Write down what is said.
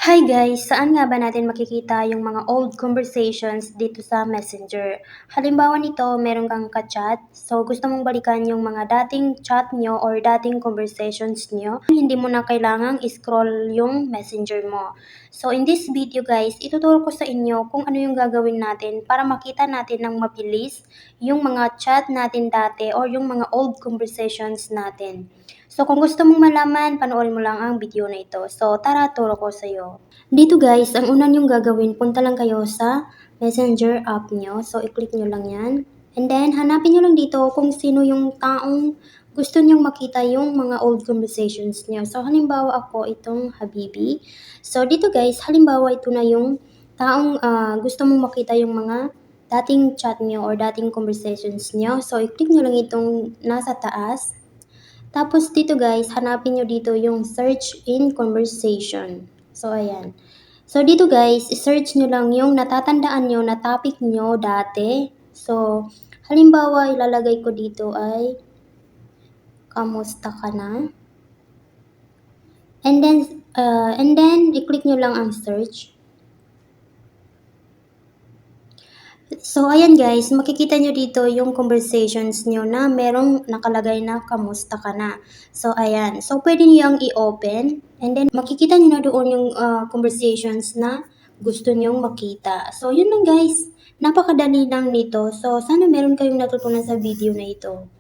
Hi guys! Saan nga ba natin makikita yung mga old conversations dito sa Messenger? Halimbawa nito, meron kang ka-chat, so gusto mong balikan yung mga dating chat nyo or dating conversations nyo. Hindi mo na kailangang scroll yung Messenger mo. So in this video guys, ituturo ko sa inyo kung ano yung gagawin natin para makita natin ng mabilis yung mga chat natin dati or yung mga old conversations natin. So kung gusto mong malaman, panoorin mo lang ang video na ito. So tara, turo ko sa iyo. Dito guys, ang una nyong gagawin, punta lang kayo sa Messenger app nyo. So i-click nyo lang yan. And then hanapin nyo lang dito kung sino yung taong gusto nyong makita yung mga old conversations nyo. So halimbawa ako itong Habibi. So dito guys, halimbawa ito na yung taong gusto mong makita yung mga dating chat nyo or dating conversations nyo. So i-click nyo lang itong nasa taas. Tapos dito guys, hanapin nyo dito yung search in conversation. So ayan. So dito guys, search nyo lang yung natatandaan nyo na topic nyo dati. So halimbawa ilalagay ko dito ay kamusta ka na? And then i-click nyo lang ang search. So, ayan guys, makikita nyo dito yung conversations nyo na merong nakalagay na kamusta ka na. So, ayan. So, pwede nyo yung i-open and then makikita nyo na doon yung conversations na gusto nyong makita. So, yun lang guys. Napakadali lang nito. So, sana meron kayong natutunan sa video na ito.